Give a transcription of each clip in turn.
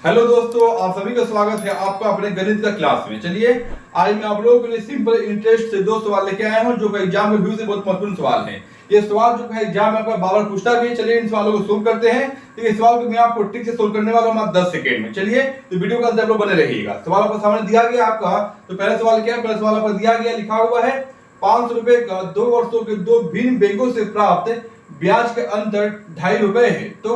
Hello दोस्तों, आप सभी का स्वागत है आपका अपने गणित का क्लास में। चलिए आज मैं आप लोगों के लिए सिंपल इंटरेस्ट से दो सवाल लेके आया हूं जो कि एग्जाम में व्यू से बहुत महत्वपूर्ण सवाल है। ये सवाल जो है एग्जाम में आपका बार पूछता भी है। चलिए इन सवालों को सोल्व करते हैं। तो इस सवाल को मैं आपको ट्रिक से सोल्व करने वाला हूं मात्र 10 सेकंड में। चलिए तो वीडियो के अंदर आप लोग बने रहिएगा। सवाल आपको सामने दिया गया आपका। तो पहला सवाल क्या है? पहला सवाल आपको दिया गया, लिखा हुआ है 500 रुपए का 2 वर्षों के दो भिन्न बैंकों से प्राप्त ब्याज का अंतर 2.5 रुपए है। तो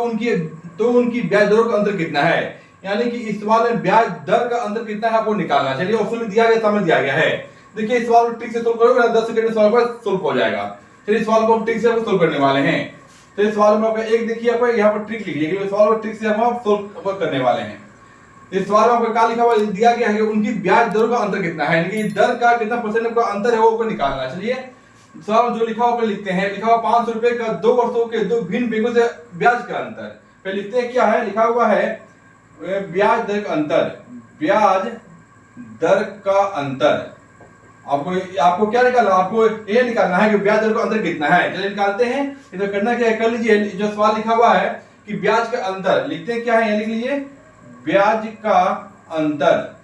उनकी ब्याज दरों का अंतर कितना है? यानी कि इस सवाल में ब्याज दर का अंतर कितना है आपको निकालना है। चलिए ऑप्शन में दिया गया, सामने दिया गया है। देखिए इस सवाल को ट्रिक से सोल्व करोगे ना 10 सेकंड में सवाल पर सोल्व हो जाएगा। चलिए इस सवाल को हम ट्रिक से सोल्व करने वाले हैं। तो इस सवाल में आपका एक देखिए, आपको यहाँ पर ट्रिक लिख लीजिए। इस सवाल को ट्रिक से हम सोल्व करने वाले हैं। इस सवाल में आपको क्या लिखा हुआ दिया गया है कि उनकी ब्याज दरों का अंतर कितना है, यानी कि दर का कितना परसेंट का अंतर है वो आपको निकालना है। चलिए सवाल जो लिखा हुआ लिखते हैं। लिखा हुआ 500 रुपए का 2 वर्षों के दो भिन्न बैंकों से ब्याज का अंतर। फिर लिखते हैं क्या है, लिखा हुआ है ब्याज दर का अंतर। ब्याज दर का अंतर आपको क्या निकालना, आपको ये निकालना है कि ब्याज दर का अंतर कितना है। चलिए निकालते हैं। इधर करना क्या है, कर लीजिए। जो सवाल लिखा हुआ है कि ब्याज का अंतर, लिखते हैं क्या है, लिख लीजिए ब्याज का अंतर।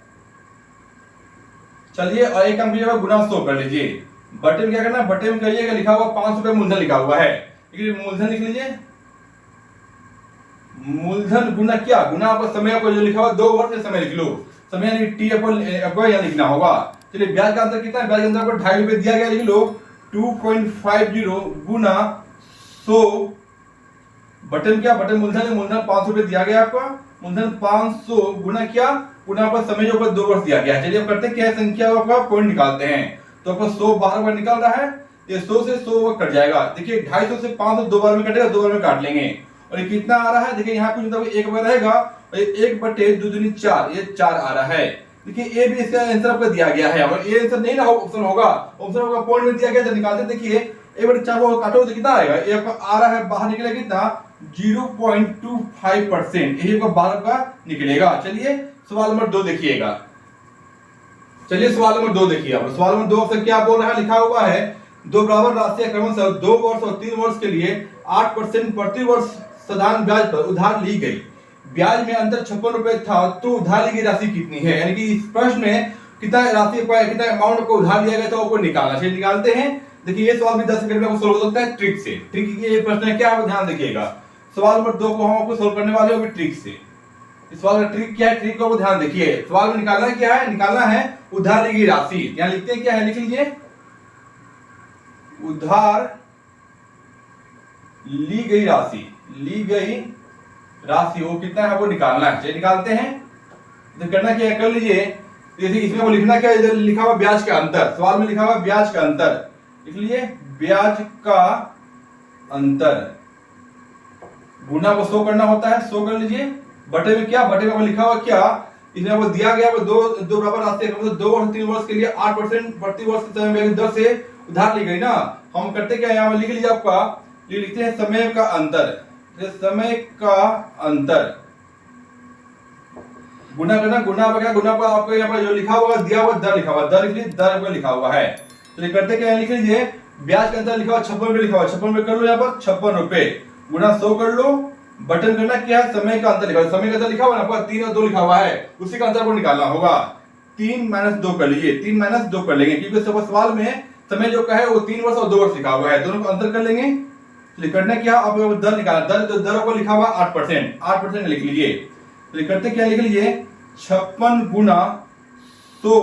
चलिए और एक काम कीजिएगा, गुना 100 कर लीजिए। बटे में क्या करना है, बटे में करिएगा। लिखा हुआ 500 रुपए मूलधन लिखा हुआ है, मूलधन लिख लीजिए। मूलधन गुना क्या, गुना आपका समय को जो लिखा हुआ 2 वर्ष समय लिख लो। समय यानी टी अपन यहाँ लिखना होगा। चलिए ब्याज का अंतर कितना है, ब्याज का अंतर आपको 2.5 रुपए दिया गया, लिख लो 2.50 गुना 100 बटन क्या, बटन मूलधन है, मूलधन 500 रुपए दिया गया आपका। मूलधन 500 गुना क्या, गुना आपका समय जो 2 वर्ष दिया गया है। चलिए अब करते हैं क्या संख्या आपका पॉइंट निकालते हैं। तो आपका 100 12 बार निकल रहा है, ये 100 से 100 कट जाएगा। देखिए 250 से 500 2 बार में कटेगा, 2 बार में काट लेंगे। और ये कितना आ रहा है, देखिए यहाँ कुछ मतलब 1 बार रहेगा, 1 बटे 2 दूनी 4, ये 4 आ रहा है। देखिए ए भी इसका आंसर आपको दिया गया है। और ये आंसर नहीं ना ऑप्शन होगा, ऑप्शन होगा पॉइंट में दिया गया। जब निकालते देखिए 1 बटे 4 को काटो तो कितना आएगा, ये आपका आ रहा है बाहर निकलेगा कितना 0.25%, यही आपका बाहर का निकलेगा। चलिए सवाल नंबर 2 देखिएगा। चलिए सवाल नंबर 2 देखिए। आप सवाल नंबर 2 से क्या बोल रहा है, लिखा हुआ है दो बराबर राशियां क्रमशः 2 वर्ष और 3 वर्ष के लिए 8% प्रति वर्ष साधारण ब्याज पर उधार ली गई। ब्याज में अंतर 56 रुपए था, तो उधार ली गई राशि कितनी है? यानी कि इस प्रश्न में कितना राशि कितना अमाउंट को उधार लिया गया था आपको निकालना है। निकालते हैं। देखिए ये सवाल भी 10 सेकंड में आपको सोल्व हो सकता है ट्रिक से। ट्रिक ये प्रश्न है क्या, आप ध्यान देखिएगा। सवाल नंबर 2 को हम आपको सोल्व करने वाले हैं ट्रिक से। इस सवाल का ट्रिक क्या है, ट्रिक को ध्यान देखिए। सवाल में निकालना क्या है, निकालना है उधार ली गई राशि। यहां लिखते हैं क्या है, लिख लीजिए उधार ली गई राशि। ली गई राशि वो कितना है वो निकालना है। चलिए निकालते हैं। तो करना क्या है, कर लीजिए। इसमें वो लिखना क्या है, इधर लिखा हुआ ब्याज का अंतर। सवाल में लिखा हुआ ब्याज का अंतर, लिख लीजिए ब्याज का अंतर। गुना को 100 करना होता है, 100 कर लीजिए। बटे में क्या, बटे में लिखा हुआ क्या, इसमें वो दिया गया वो दो बराबर राशि 2 वर्ष 3 वर्ष के लिए 8% प्रति वर्ष के समय दर से उधार ली गई ना। हम करते क्या, यहाँ लिख लीजिए आपका, ये लिखते हैं समय का अंतर। समय का अंतर गुना करना, गुना पर क्या, गुना पर आपको यहाँ पर जो लिखा हुआ दिया हुआ दर लिखा हुआ, दर लिखिए, दर पर लिखा हुआ है। तो ये करते क्या, लिख लीजिए ब्याज का अंतर लिखा हुआ 56 रुपए लिखा हुआ, 56 रुपए कर लो, यहाँ पर 56 रुपए गुना 100 कर लो। बटन करना क्या है, समय का अंतर लिखा हुआ, समय का अंतर लिखा हुआ ना आपका 3 और 2 लिखा हुआ है, उसी का अंतर को निकालना होगा। 3 - 2 कर लीजिए, 3 - 2 कर लेंगे, क्योंकि सवाल में समय जो का है वो 3 वर्ष और 2 वर्ष लिखा हुआ है, दोनों को अंतर कर लेंगे। करना क्या, अब दर निकालना, दर को लिखा हुआ 8%, 8% लिख लीजिए। तो करते क्या, लिख लीजिए 56 गुना 100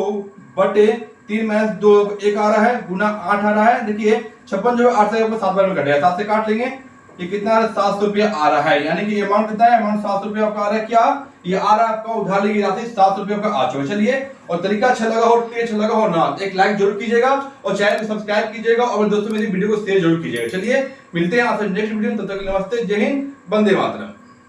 बटे 3 - 2 1 आ रहा है, गुना 8 आ रहा है। देखिए 56 जो 8 से 7 बार में कटेगा, 7 से काट लेंगे। ये कितना आ रहा है, 700 रुपया आ रहा है। यानी कि अमाउंट कितना है, अमाउंट 700 रुपया आपका आ रहा है। क्या ये आ रहा है आपका उधार ली गई राशि 700 रुपया का आ चुका है। चलिए और तरीका अच्छा लगा हो, अच्छा लगा हो ना, एक लाइक जरूर कीजिएगा और चैनल को सब्सक्राइब कीजिएगा और दोस्तों मेरी वीडियो को शेयर जरूर कीजिएगा। चलिए मिलते हैं आपसे नेक्स्ट वीडियो में, तब तक नमस्ते, जय हिंद, वंदे मातरम।